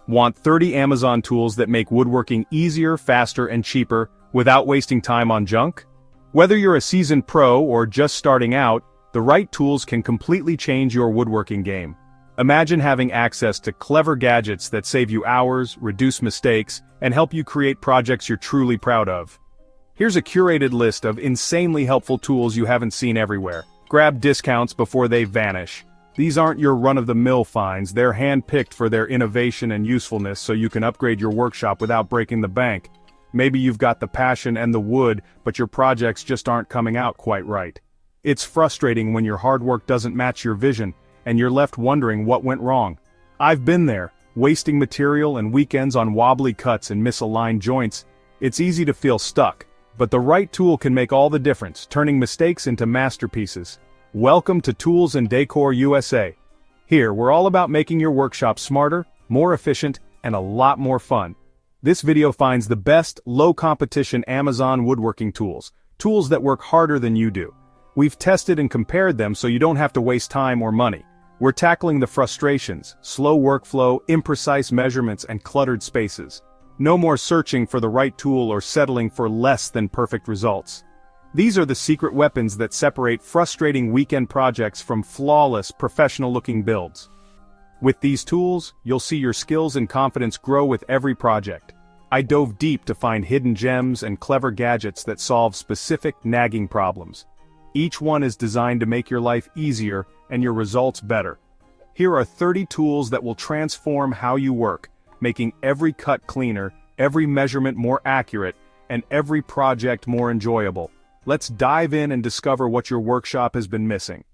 Want 30 Amazon tools that make woodworking easier, faster, and cheaper without wasting time on junk? Whether you're a seasoned pro or just starting out, the right tools can completely change your woodworking game. Imagine having access to clever gadgets that save you hours, reduce mistakes, and help you create projects you're truly proud of. Here's a curated list of insanely helpful tools you haven't seen everywhere. Grab discounts before they vanish. These aren't your run-of-the-mill finds, they're hand-picked for their innovation and usefulness so you can upgrade your workshop without breaking the bank. Maybe you've got the passion and the wood, but your projects just aren't coming out quite right. It's frustrating when your hard work doesn't match your vision, and you're left wondering what went wrong. I've been there, wasting material and weekends on wobbly cuts and misaligned joints. It's easy to feel stuck, but the right tool can make all the difference, turning mistakes into masterpieces. Welcome to Tools and Decor USA. Here, we're all about making your workshop smarter, more efficient, and a lot more fun. This video finds the best, low-competition Amazon woodworking tools that work harder than you do. We've tested and compared them so you don't have to waste time or money. We're tackling the frustrations, slow workflow, imprecise measurements, and cluttered spaces. No more searching for the right tool or settling for less than perfect results. These are the secret weapons that separate frustrating weekend projects from flawless, professional-looking builds. With these tools, you'll see your skills and confidence grow with every project. I dove deep to find hidden gems and clever gadgets that solve specific, nagging problems. Each one is designed to make your life easier and your results better. Here are 30 tools that will transform how you work, making every cut cleaner, every measurement more accurate, and every project more enjoyable. Let's dive in and discover what your workshop has been missing.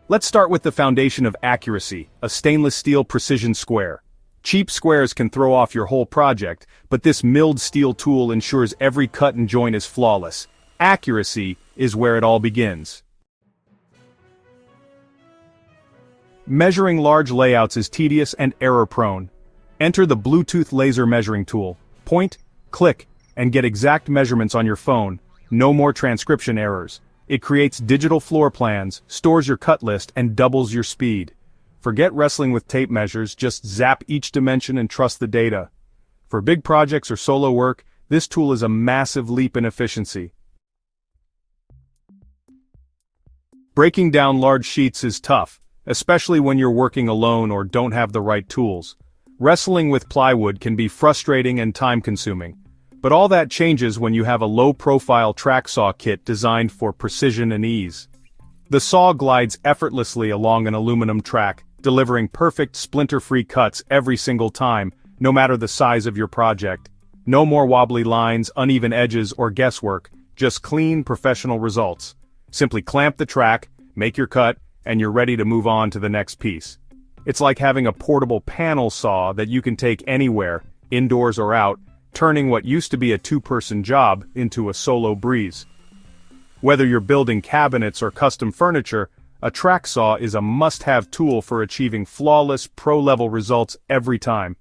Let's start with the foundation of accuracy, a stainless steel precision square. Cheap squares can throw off your whole project, but this milled steel tool ensures every cut and joint is flawless. Accuracy is where it all begins. Measuring large layouts is tedious and error-prone. Enter the Bluetooth laser measuring tool. Point, click, and get exact measurements on your phone. No more transcription errors. It creates digital floor plans, stores your cut list, and doubles your speed. Forget wrestling with tape measures, just zap each dimension and trust the data. For big projects or solo work, this tool is a massive leap in efficiency. Breaking down large sheets is tough, especially when you're working alone or don't have the right tools. Wrestling with plywood can be frustrating and time-consuming. But all that changes when you have a low-profile track saw kit designed for precision and ease. The saw glides effortlessly along an aluminum track, delivering perfect splinter-free cuts every single time, no matter the size of your project. No more wobbly lines, uneven edges, or guesswork, just clean, professional results. Simply clamp the track, make your cut, and you're ready to move on to the next piece. It's like having a portable panel saw that you can take anywhere, indoors or out, turning what used to be a two-person job into a solo breeze. Whether you're building cabinets or custom furniture, a track saw is a must-have tool for achieving flawless, pro-level results every time.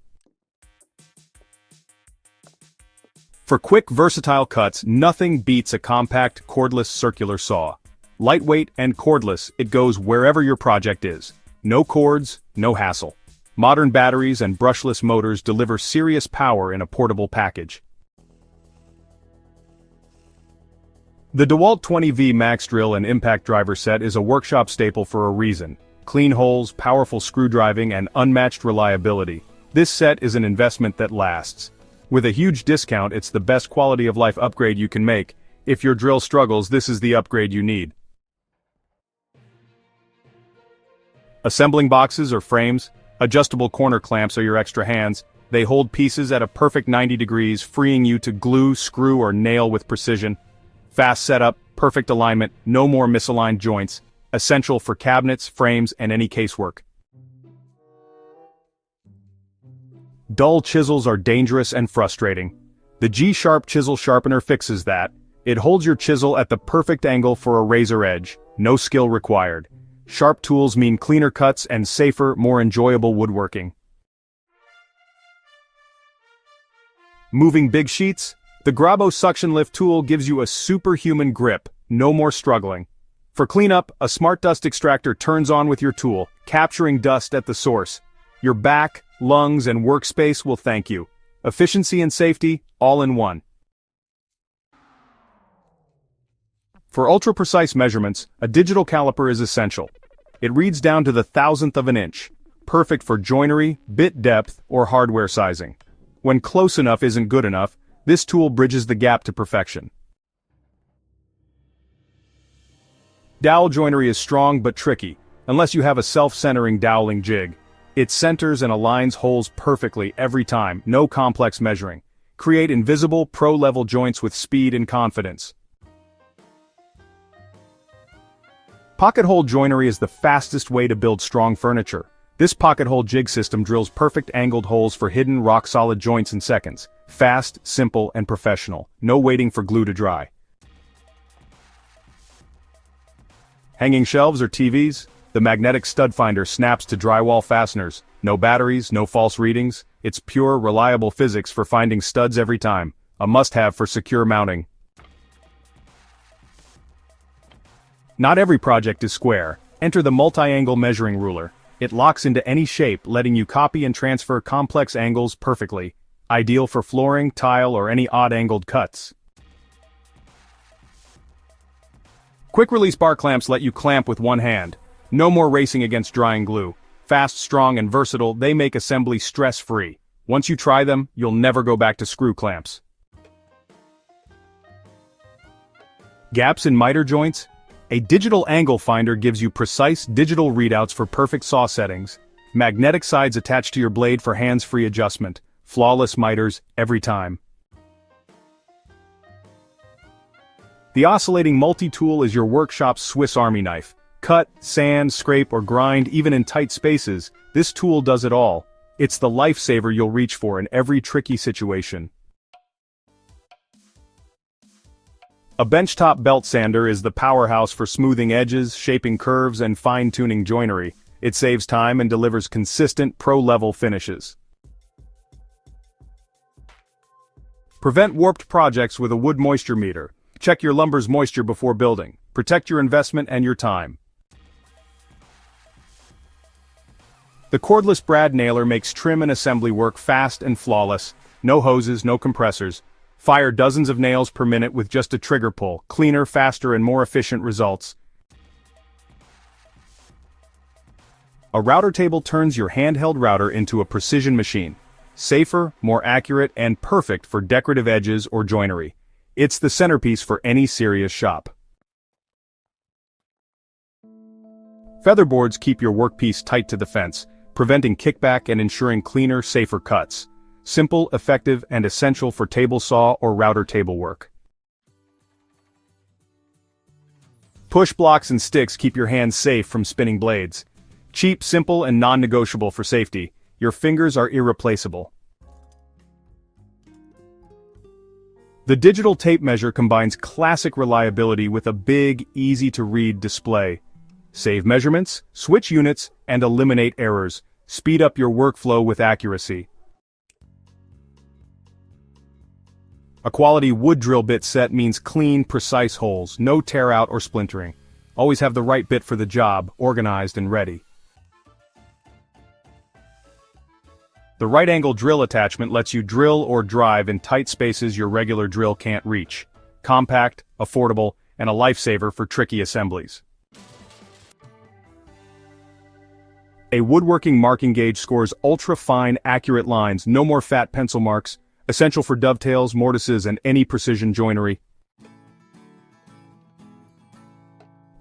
For quick, versatile cuts, nothing beats a compact, cordless circular saw. Lightweight and cordless, it goes wherever your project is. No cords, no hassle. Modern batteries and brushless motors deliver serious power in a portable package. The DeWalt 20V Max Drill and Impact Driver set is a workshop staple for a reason. Clean holes, powerful screw driving, and unmatched reliability. This set is an investment that lasts. With a huge discount, it's the best quality of life upgrade you can make. If your drill struggles, this is the upgrade you need. Assembling boxes or frames, adjustable corner clamps are your extra hands. They hold pieces at a perfect 90 degrees, freeing you to glue, screw, or nail with precision. Fast setup, perfect alignment, no more misaligned joints. Essential for cabinets, frames, and any casework. Dull chisels are dangerous and frustrating. The G-Sharp Chisel Sharpener fixes that. It holds your chisel at the perfect angle for a razor edge. No skill required. Sharp tools mean cleaner cuts and safer, more enjoyable woodworking. Moving big sheets? The Grabo suction lift tool gives you a superhuman grip, no more struggling. For cleanup, a smart dust extractor turns on with your tool, capturing dust at the source. Your back, lungs, and workspace will thank you. Efficiency and safety, all in one. For ultra-precise measurements, a digital caliper is essential. It reads down to the thousandth of an inch, perfect for joinery, bit depth, or hardware sizing. When close enough isn't good enough, this tool bridges the gap to perfection. Dowel joinery is strong but tricky, unless you have a self-centering doweling jig. It centers and aligns holes perfectly every time, no complex measuring. Create invisible, pro-level joints with speed and confidence. Pocket hole joinery is the fastest way to build strong furniture. This pocket hole jig system drills perfect angled holes for hidden rock-solid joints in seconds. Fast, simple, and professional. No waiting for glue to dry. Hanging shelves or TVs? The magnetic stud finder snaps to drywall fasteners. No batteries, no false readings. It's pure, reliable physics for finding studs every time. A must-have for secure mounting. Not every project is square. Enter the multi-angle measuring ruler. It locks into any shape, letting you copy and transfer complex angles perfectly. Ideal for flooring, tile, or any odd-angled cuts. Quick-release bar clamps let you clamp with one hand. No more racing against drying glue. Fast, strong, and versatile, they make assembly stress-free. Once you try them, you'll never go back to screw clamps. Gaps in miter joints? A digital angle finder gives you precise digital readouts for perfect saw settings. Magnetic sides attached to your blade for hands-free adjustment. Flawless miters every time. The oscillating multi-tool is your workshop's Swiss Army knife. Cut, sand, scrape, or grind even in tight spaces, this tool does it all. It's the lifesaver you'll reach for in every tricky situation. A benchtop belt sander is the powerhouse for smoothing edges, shaping curves, and fine-tuning joinery. It saves time and delivers consistent, pro-level finishes. Prevent warped projects with a wood moisture meter. Check your lumber's moisture before building. Protect your investment and your time. The cordless brad nailer makes trim and assembly work fast and flawless. No hoses, no compressors. Fire dozens of nails per minute with just a trigger pull. Cleaner, faster, and more efficient results. A router table turns your handheld router into a precision machine. Safer, more accurate, and perfect for decorative edges or joinery. It's the centerpiece for any serious shop. Featherboards keep your workpiece tight to the fence, preventing kickback and ensuring cleaner, safer cuts. Simple, effective, and essential for table saw or router table work. Push blocks and sticks keep your hands safe from spinning blades. Cheap, simple, and non-negotiable for safety. Your fingers are irreplaceable. The digital tape measure combines classic reliability with a big, easy-to-read display. Save measurements, switch units, and eliminate errors. Speed up your workflow with accuracy. A quality wood drill bit set means clean, precise holes, no tear out or splintering. Always have the right bit for the job, organized and ready. The right angle drill attachment lets you drill or drive in tight spaces your regular drill can't reach. Compact, affordable, and a lifesaver for tricky assemblies. A woodworking marking gauge scores ultra-fine, accurate lines, no more fat pencil marks, essential for dovetails, mortises, and any precision joinery.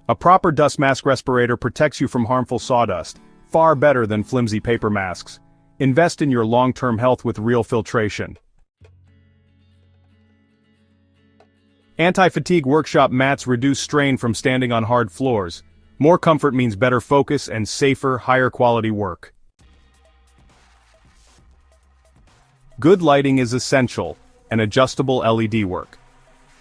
A proper dust mask respirator protects you from harmful sawdust, far better than flimsy paper masks. Invest in your long-term health with real filtration. Anti-fatigue workshop mats reduce strain from standing on hard floors. More comfort means better focus and safer, higher-quality work. Good lighting is essential, and adjustable LED work.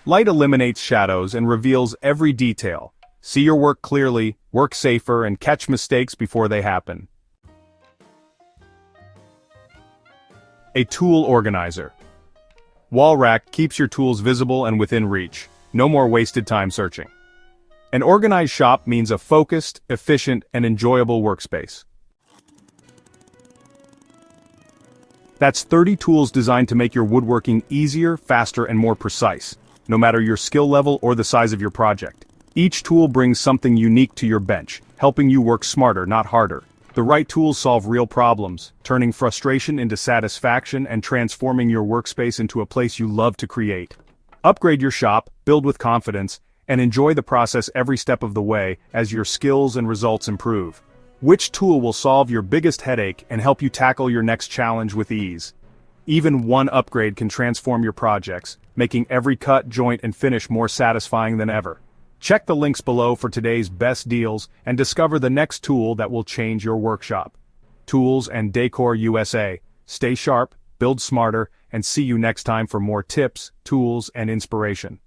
Light eliminates shadows and reveals every detail. See your work clearly, work safer, and catch mistakes before they happen. A tool organizer. Wall rack keeps your tools visible and within reach. No more wasted time searching. An organized shop means a focused, efficient, and enjoyable workspace. That's 30 tools designed to make your woodworking easier, faster, and more precise, no matter your skill level or the size of your project. Each tool brings something unique to your bench, helping you work smarter, not harder. The right tools solve real problems, turning frustration into satisfaction and transforming your workspace into a place you love to create. Upgrade your shop, build with confidence, and enjoy the process every step of the way as your skills and results improve. Which tool will solve your biggest headache and help you tackle your next challenge with ease? Even one upgrade can transform your projects, making every cut, joint, and finish more satisfying than ever. Check the links below for today's best deals and discover the next tool that will change your workshop. Tools and Decor USA. Stay sharp, build smarter, and see you next time for more tips, tools, and inspiration.